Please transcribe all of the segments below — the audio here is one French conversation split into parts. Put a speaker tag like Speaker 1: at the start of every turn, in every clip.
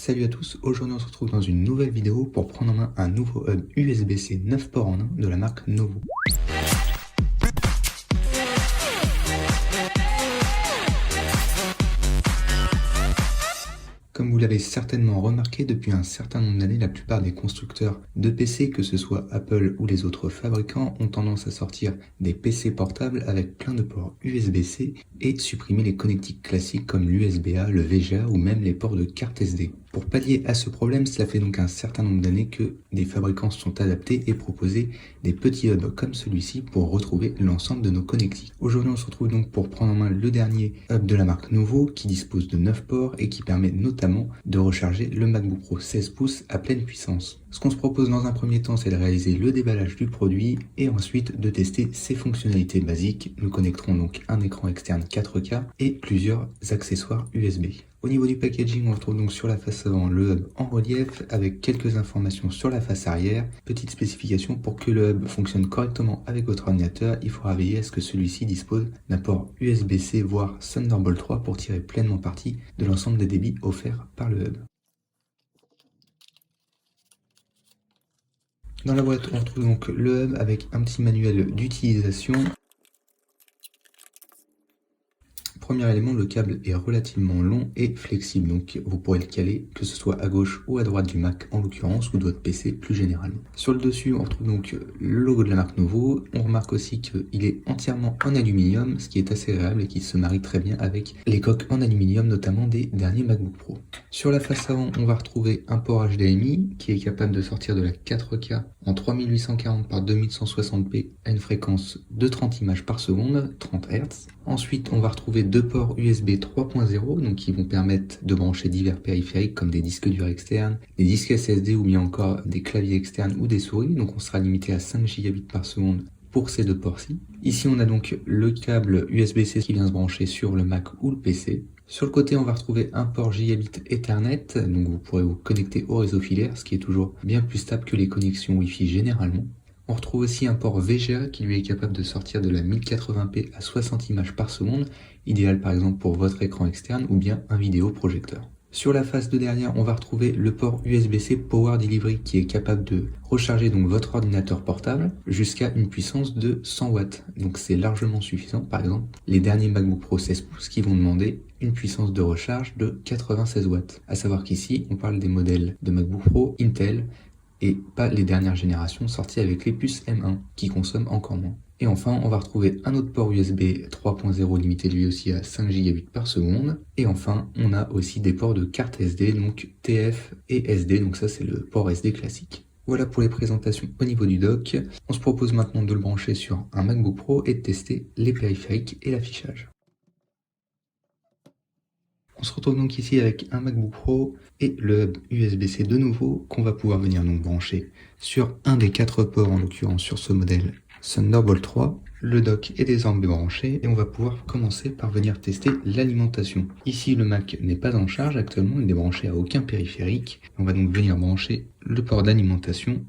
Speaker 1: Salut à tous, aujourd'hui on se retrouve dans une nouvelle vidéo pour prendre en main un nouveau hub USB-C 9 ports en 1 de la marque Novo. Comme vous l'avez certainement remarqué, depuis un certain nombre d'années, la plupart des constructeurs de PC, que ce soit Apple ou les autres fabricants, ont tendance à sortir des PC portables avec plein de ports USB-C et supprimer les connectiques classiques comme l'USB-A, le VGA ou même les ports de carte SD. Pour pallier à ce problème, cela fait donc un certain nombre d'années que des fabricants se sont adaptés et proposé des petits hubs comme celui-ci pour retrouver l'ensemble de nos connectiques. Aujourd'hui, on se retrouve donc pour prendre en main le dernier hub de la marque Novo qui dispose de 9 ports et qui permet notamment de recharger le MacBook Pro 16 pouces à pleine puissance. Ce qu'on se propose dans un premier temps, c'est de réaliser le déballage du produit et ensuite de tester ses fonctionnalités basiques. Nous connecterons donc un écran externe 4K et plusieurs accessoires USB. Au niveau du packaging, on retrouve donc sur la face avant le hub en relief avec quelques informations sur la face arrière. Petite spécification, pour que le hub fonctionne correctement avec votre ordinateur, il faudra veiller à ce que celui-ci dispose d'un port USB-C voire Thunderbolt 3 pour tirer pleinement parti de l'ensemble des débits offerts par le hub. Dans la boîte, on retrouve donc le hub avec un petit manuel d'utilisation. Premier élément, le câble est relativement long et flexible, donc vous pourrez le caler que ce soit à gauche ou à droite du Mac en l'occurrence, ou de votre PC plus généralement. Sur le dessus, on retrouve donc le logo de la marque Novo. On remarque aussi qu'il est entièrement en aluminium, ce qui est assez agréable et qui se marie très bien avec les coques en aluminium, notamment des derniers MacBook Pro. Sur la face avant, on va retrouver un port HDMI qui est capable de sortir de la 4K en 3840 par 2160p à une fréquence de 30 images par seconde, 30 Hz. Ensuite, on va retrouver deux ports USB 3.0, donc qui vont permettre de brancher divers périphériques comme des disques durs externes, des disques SSD ou bien encore des claviers externes ou des souris. Donc on sera limité à 5 Gb par seconde pour ces deux ports-ci. Ici, on a donc le câble USB-C qui vient se brancher sur le Mac ou le PC. Sur le côté, on va retrouver un port Gigabit Ethernet, donc vous pourrez vous connecter au réseau filaire, ce qui est toujours bien plus stable que les connexions Wi-Fi généralement. On retrouve aussi un port VGA qui lui est capable de sortir de la 1080p à 60 images par seconde, idéal par exemple pour votre écran externe ou bien un vidéoprojecteur. Sur la face de derrière, on va retrouver le port USB-C Power Delivery qui est capable de recharger donc votre ordinateur portable jusqu'à une puissance de 100 watts. Donc c'est largement suffisant. Par exemple, les derniers MacBook Pro 16 pouces qui vont demander une puissance de recharge de 96 watts. À savoir qu'ici, on parle des modèles de MacBook Pro Intel et pas les dernières générations sorties avec les puces M1 qui consomment encore moins. Et enfin, on va retrouver un autre port USB 3.0 limité lui aussi à 5 Gb par seconde. Et enfin, on a aussi des ports de carte SD, donc TF et SD, donc ça c'est le port SD classique. Voilà pour les présentations au niveau du dock. On se propose maintenant de le brancher sur un MacBook Pro et de tester les périphériques et l'affichage. On se retrouve donc ici avec un MacBook Pro et le hub USB-C de nouveau qu'on va pouvoir venir donc brancher sur un des 4 ports, en l'occurrence sur ce modèle Thunderbolt 3. Le dock est désormais branché et on va pouvoir commencer par venir tester l'alimentation. Ici le Mac n'est pas en charge actuellement, il n'est branché à aucun périphérique. On va donc venir brancher le port d'alimentation.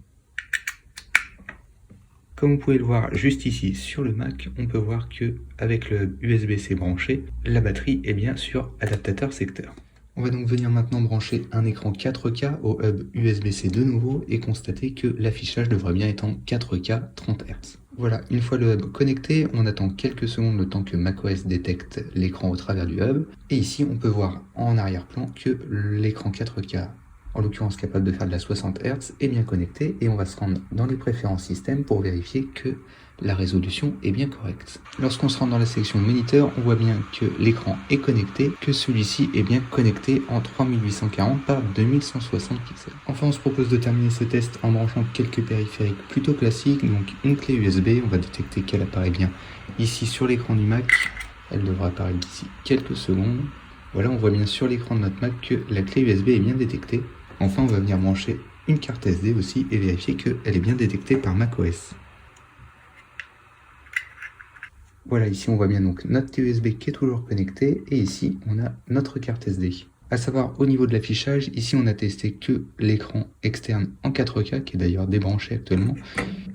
Speaker 1: Comme vous pouvez le voir juste ici sur le Mac, on peut voir que avec le USB-C branché, la batterie est bien sur adaptateur secteur. On va donc venir maintenant brancher un écran 4K au hub USB-C de nouveau et constater que l'affichage devrait bien être en 4K 30 Hz. Voilà, une fois le hub connecté, on attend quelques secondes le temps que macOS détecte l'écran au travers du hub. Et ici, on peut voir en arrière-plan que l'écran 4K, en l'occurrence capable de faire de la 60 Hz, est bien connecté et on va se rendre dans les préférences système pour vérifier que la résolution est bien correcte. Lorsqu'on se rend dans la section moniteur, on voit bien que l'écran est connecté, que celui-ci est bien connecté en 3840 par 2160 pixels. Enfin, on se propose de terminer ce test en branchant quelques périphériques plutôt classiques, donc une clé USB, on va détecter qu'elle apparaît bien ici sur l'écran du Mac, elle devra apparaître d'ici quelques secondes. Voilà, on voit bien sur l'écran de notre Mac que la clé USB est bien détectée. Enfin, on va venir brancher une carte SD aussi et vérifier qu'elle est bien détectée par macOS. Voilà, ici on voit bien donc notre clé USB qui est toujours connectée et ici on a notre carte SD. A savoir au niveau de l'affichage, ici on a testé que l'écran externe en 4K qui est d'ailleurs débranché actuellement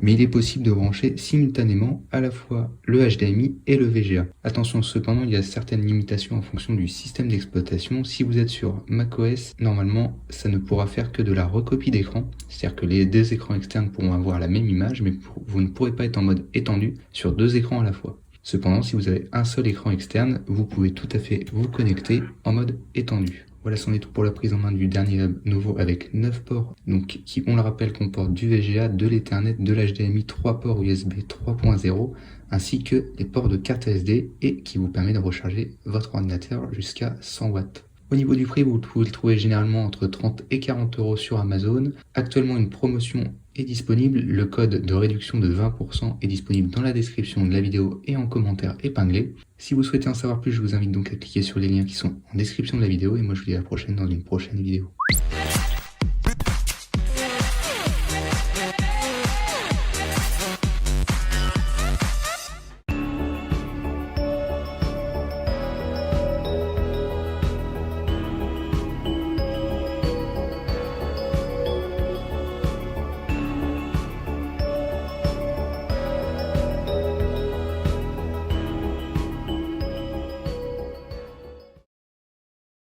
Speaker 1: mais il est possible de brancher simultanément à la fois le HDMI et le VGA. Attention cependant, il y a certaines limitations en fonction du système d'exploitation. Si vous êtes sur macOS, normalement ça ne pourra faire que de la recopie d'écran, c'est-à-dire que les deux écrans externes pourront avoir la même image, mais vous ne pourrez pas être en mode étendu sur deux écrans à la fois. Cependant, si vous avez un seul écran externe, vous pouvez tout à fait vous connecter en mode étendu. Voilà, c'en est tout pour la prise en main du dernier hub Novo avec 9 ports, donc qui, on le rappelle, comportent du VGA, de l'Ethernet, de l'HDMI, 3 ports USB 3.0, ainsi que des ports de carte SD et qui vous permet de recharger votre ordinateur jusqu'à 100 watts. Au niveau du prix, vous pouvez le trouver généralement entre 30 et 40 euros sur Amazon. Actuellement, une promotion est disponible. Le code de réduction de 20% est disponible dans la description de la vidéo et en commentaire épinglé. Si vous souhaitez en savoir plus, je vous invite donc à cliquer sur les liens qui sont en description de la vidéo et moi je vous dis à la prochaine dans une prochaine vidéo.